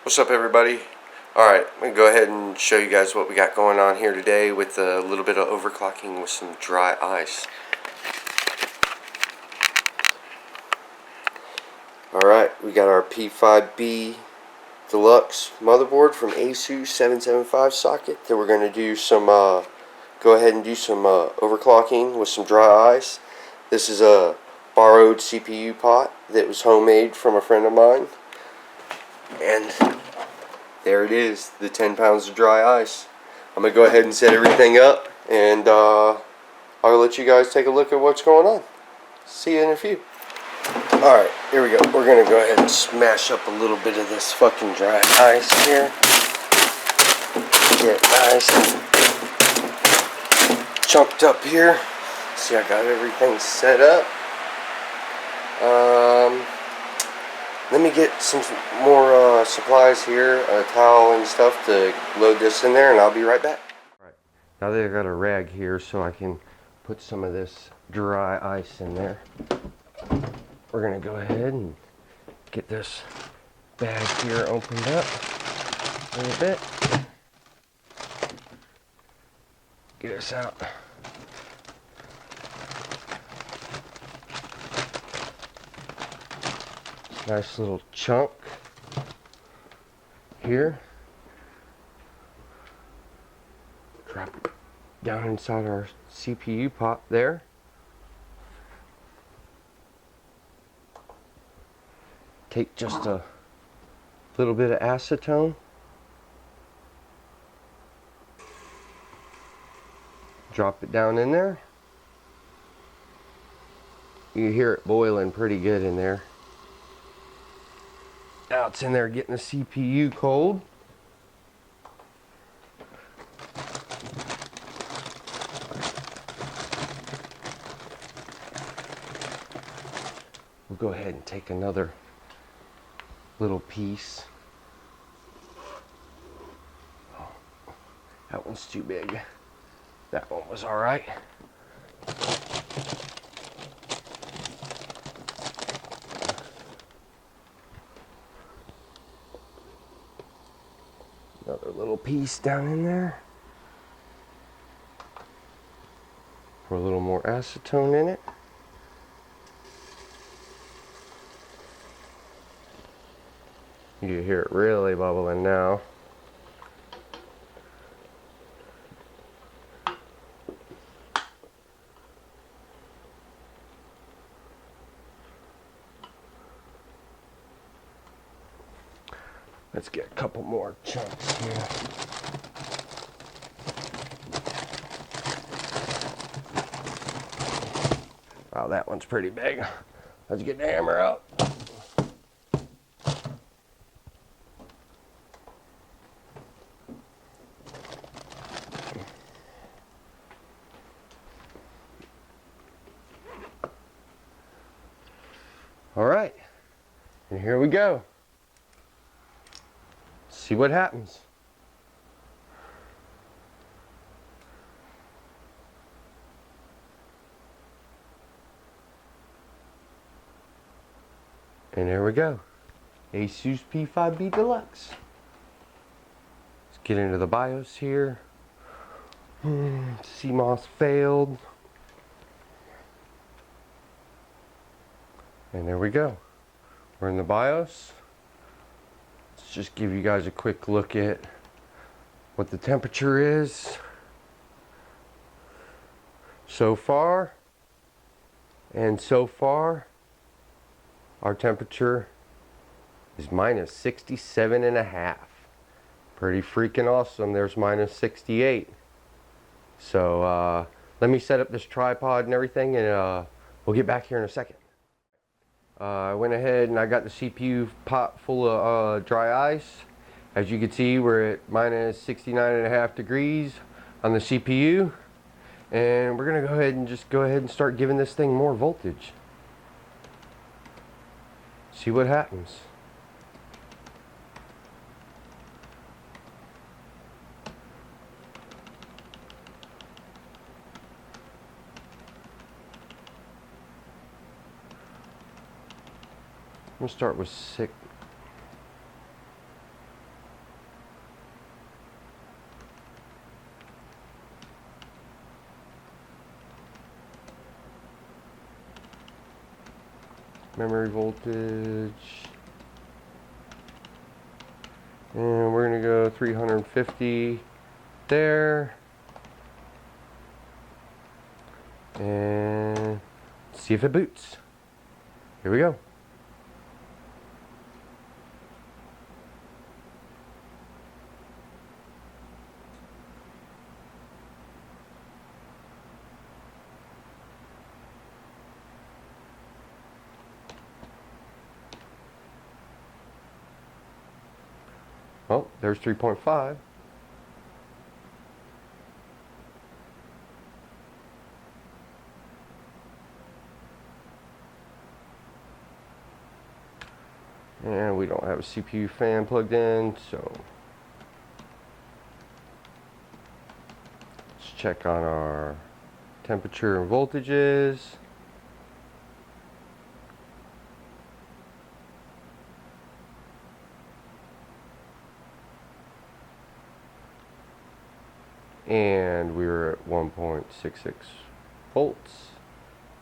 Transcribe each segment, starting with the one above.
What's up, everybody? Alright, I'm going to go ahead and show you guys what we got going on here today with a little bit of overclocking with some dry ice. Alright, we got our P5B Deluxe motherboard from ASUS 775 socket that we're going to do some, go ahead and do some overclocking with some dry ice. This is a borrowed CPU pot that was homemade from a friend of mine. And there it is, the 10 pounds of dry ice. I'm going to go ahead and set everything up, and I'll let you guys take a look at what's going on. See you in a few. Alright, here we go. We're going to go ahead and smash up a little bit of this fucking dry ice here. Get nice and chunked up here. See, I got everything set up. Let me get some more supplies here, a towel and stuff to load this in there, and I'll be right back. Right. Now that I've got a rag here so I can put some of this dry ice in there, we're going to go ahead and get this bag here opened up a little bit. Get us out. Nice little chunk here. Drop it down inside our CPU pot there. Take just a little bit of acetone. Drop it down in there. You hear it boiling pretty good in there. Now it's in there getting the CPU cold. We'll go ahead and take another little piece. Oh, that one's too big. That one was all right. Another little piece down in there. Pour a little more acetone in it. You hear it really bubbling now. Let's get a couple more chunks here. Wow, that one's pretty big. Let's get the hammer out. All right, and here we go. See what happens. And there we go. ASUS P5B Deluxe. Let's get into the BIOS here. CMOS failed. And there we go. We're in the BIOS. Let's just give you guys a quick look at what the temperature is so far. And so far, our temperature is minus 67.5. Pretty freaking awesome. There's minus 68. So let me set up this tripod and everything, and we'll get back here in a second. I went ahead and I got the CPU pot full of dry ice. As you can see, we're at minus 69.5 degrees on the CPU. And we're going to go ahead and start giving this thing more voltage. See what happens. I'm going to start with 6. memory voltage. And we're going to go 350 there. And see if it boots. Here we go. Oh, there's 3.5. And we don't have a CPU fan plugged in, so let's check on our temperature and voltages. And we're at 1.66 volts.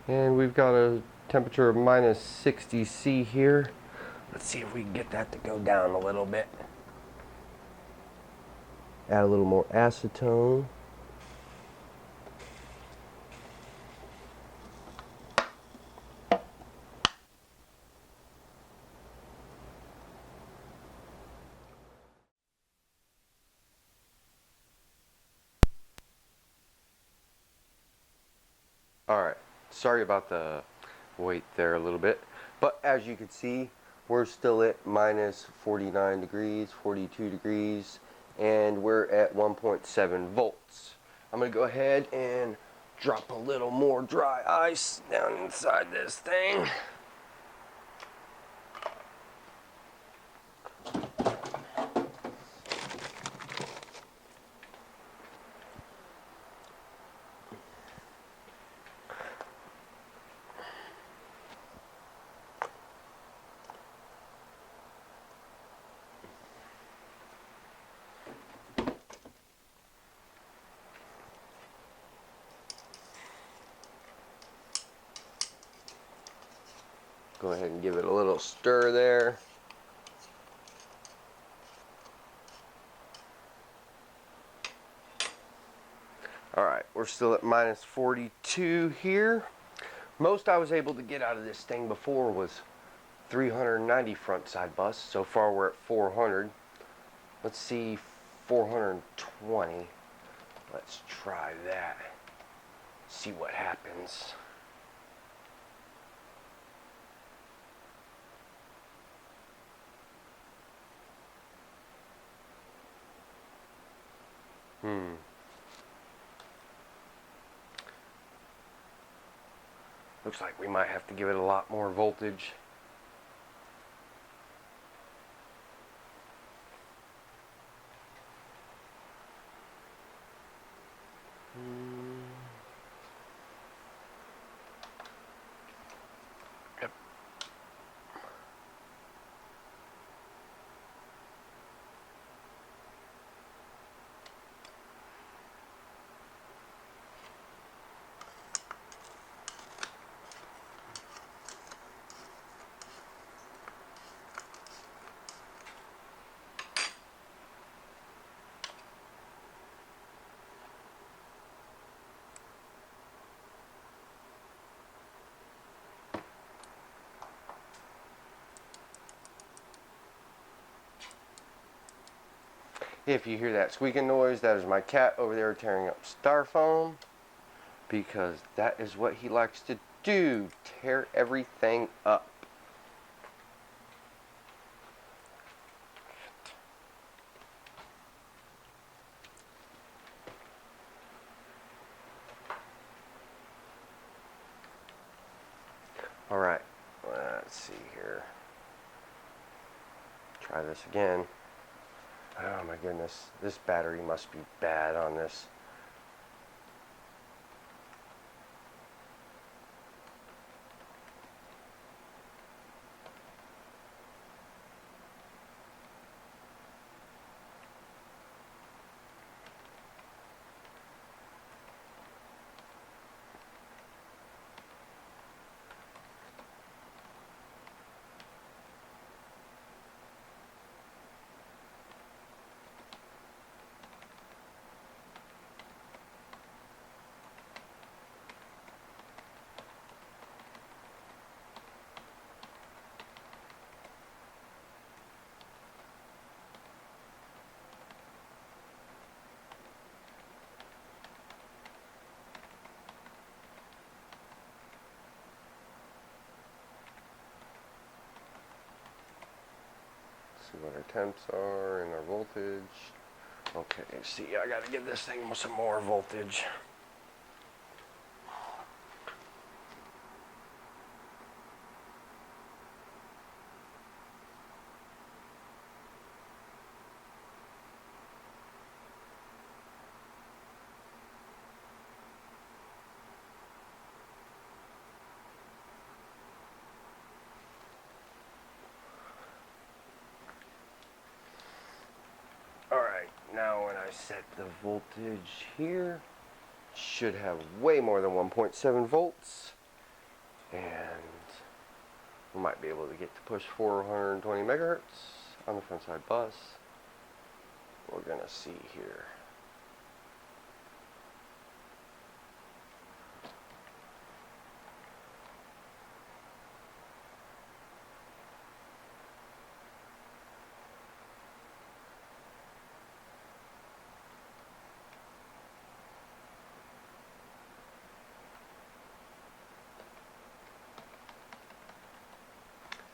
And we've got a temperature of minus 60 C here. Let's see if we can get that to go down a little bit. Add a little more acetone. Alright, sorry about the wait there a little bit, but as you can see, we're still at minus 49 degrees, 42 degrees, and we're at 1.7 volts. I'm going to go ahead and drop a little more dry ice down inside this thing. Go ahead and give it a little stir there. Alright, we're still at minus 42 here. Most I was able to get out of this thing before was 390 front side bus. So far we're at 400. Let's see, 420. Let's try that. See what happens. Looks like we might have to give it a lot more voltage. Yep. If you hear that squeaking noise, that is my cat over there tearing up styrofoam, because that is what he likes to do, tear everything up. Alright, let's see here. Try this again. Oh my goodness, this battery must be bad on this. See what our temps are and our voltage. Okay, see, I gotta give this thing some more voltage. Alright, now when I set the voltage here, should have way more than 1.7 volts, and we might be able to get to push 420 megahertz on the front side bus. We're gonna see here.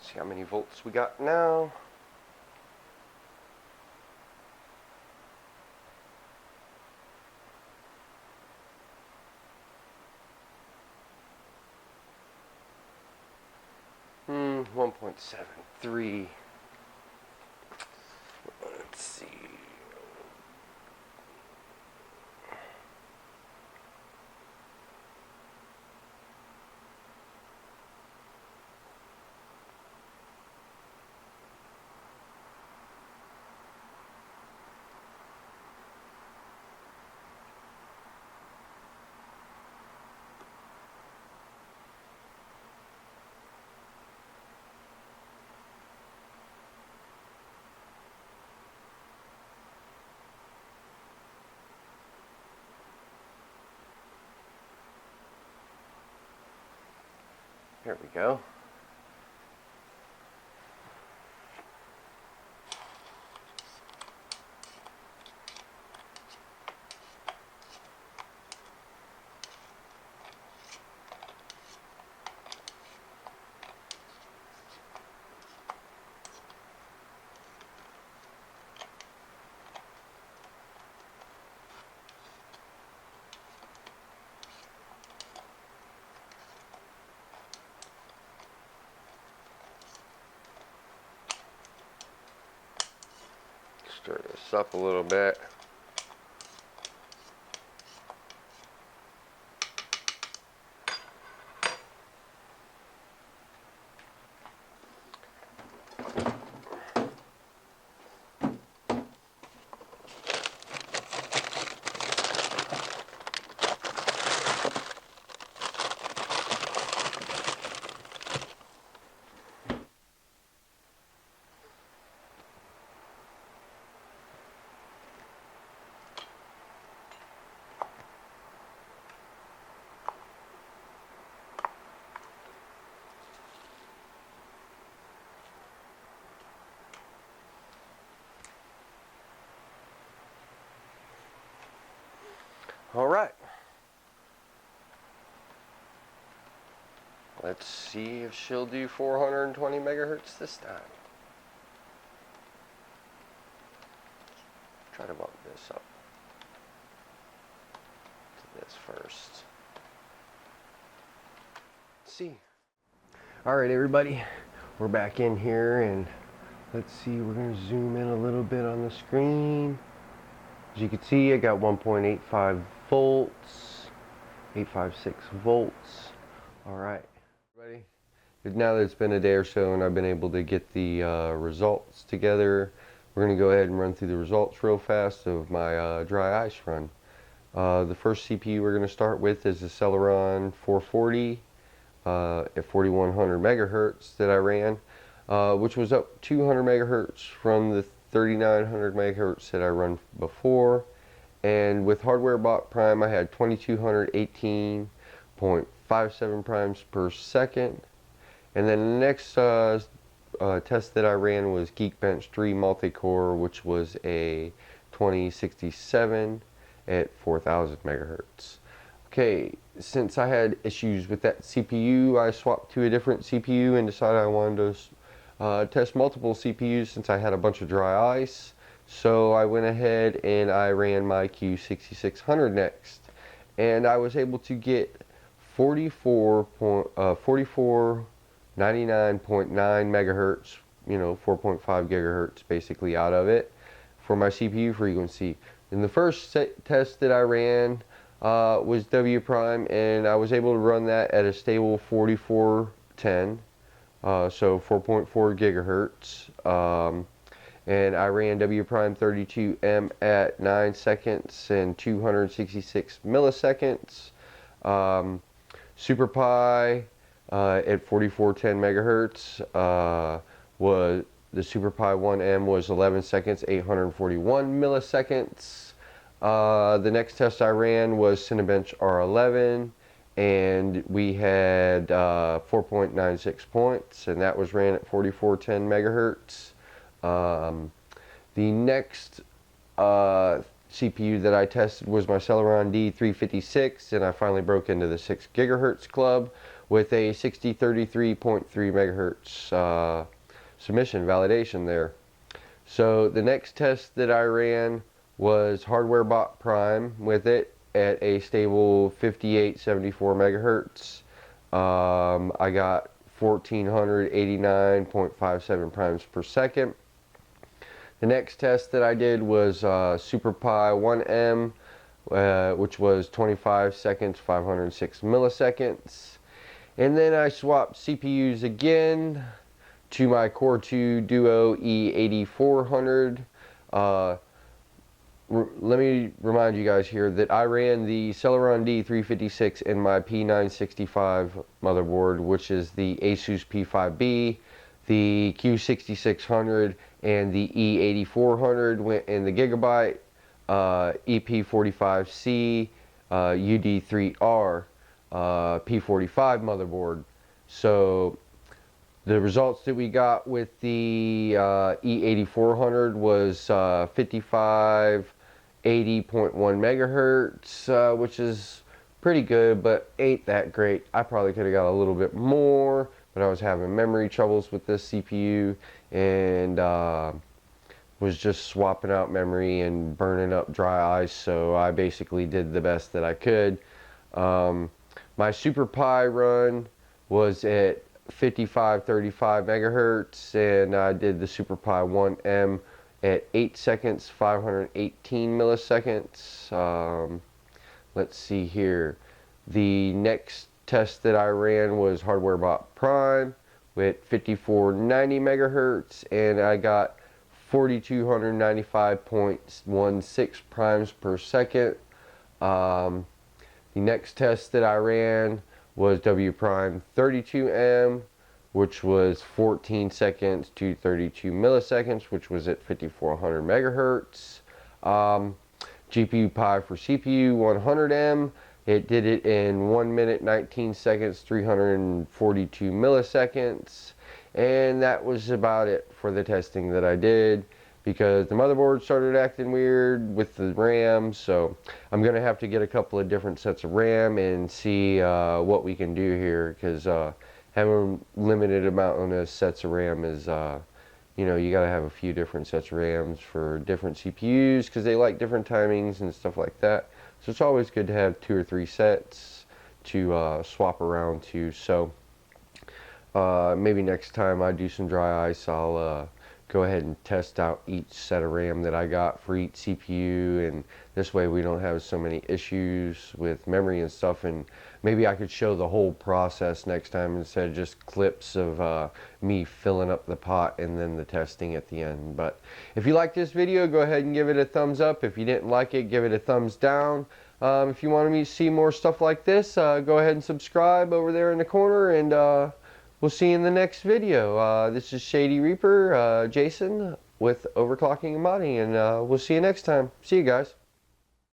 See how many volts we got now. Hmm, 1.73. Let's see. Here we go. Stir this up a little bit. All right. Let's see if she'll do 420 megahertz this time. Try to bump this up to this first. Let's see. All right, everybody, we're back in here, and let's see, we're gonna zoom in a little bit on the screen. As you can see, I got 1.85 volts, 856 volts. All right, everybody. Now that it's been a day or so and I've been able to get the results together, we're going to go ahead and run through the results real fast of my dry ice run. The first CPU we're going to start with is the Celeron 440 at 4100 megahertz that I ran, which was up 200 megahertz from the 3900 megahertz that I run before. And with hardware bot prime, I had 2218.57 primes per second. And then the next test that I ran was Geekbench 3 multi-core, which was a 2067 at 4000 megahertz. Okay, since I had issues with that CPU, I swapped to a different CPU and decided I wanted to test multiple CPUs since I had a bunch of dry ice. So I went ahead and I ran my Q6600 next, and I was able to get 4499.9 megahertz, 4.5 gigahertz basically out of it for my CPU frequency. And the first test that I ran was W prime, and I was able to run that at a stable 4410, so 4.4 gigahertz. And I ran W prime 32M at 9 seconds and 266 milliseconds. SuperPi at 4410 megahertz was the SuperPi 1M was 11 seconds, 841 milliseconds. The next test I ran was Cinebench R11, and we had 4.96 points, and that was ran at 4410 megahertz. The next CPU that I tested was my Celeron D356, and I finally broke into the 6 gigahertz club with a 6033.3 megahertz submission validation there. So the next test that I ran was Hardware Bot Prime with it at a stable 5874 megahertz. I got 1489.57 primes per second. The next test that I did was SuperPi 1M, which was 25 seconds, 506 milliseconds. And then I swapped CPUs again to my Core 2 Duo E8400. Let me remind you guys here that I ran the Celeron D356 in my P965 motherboard, which is the Asus P5B, the Q6600, and the E8400 went in the Gigabyte EP45C UD3R P45 motherboard. So the results that we got with the E8400 was 5580.1 megahertz, which is pretty good, but ain't that great. I probably could have got a little bit more, but I was having memory troubles with this CPU, and was just swapping out memory and burning up dry ice, so I basically did the best that I could. My SuperPi run was at 5535 megahertz, and I did the SuperPi 1M at 8 seconds, 518 milliseconds. Let's see here. The next test that I ran was Hardware Bot Prime with 5490 megahertz, and I got 4295.16 primes per second. The next test that I ran was W prime 32M, which was 14 seconds to 32 milliseconds, which was at 5400 megahertz. GPU Pi for CPU 100M, it did it in 1 minute 19 seconds 342 milliseconds, and that was about it for the testing that I did, because the motherboard started acting weird with the RAM. So I'm gonna have to get a couple of different sets of RAM and see what we can do here, because having a limited amount of sets of RAM is you gotta have a few different sets of RAMs for different CPUs, because they like different timings and stuff like that. So it's always good to have 2 or 3 sets to swap around to. So maybe next time I do some dry ice, I'll go ahead and test out each set of RAM that I got for each CPU, and this way we don't have so many issues with memory and stuff, and maybe I could show the whole process next time instead of just clips of me filling up the pot and then the testing at the end. But if you like this video, go ahead and give it a thumbs up. If you didn't like it, give it a thumbs down. If you wanted me to see more stuff like this, go ahead and subscribe over there in the corner, and we'll see you in the next video. This is Shady Reaper, Jason with Overclocking and Modding, and we'll see you next time. See you guys.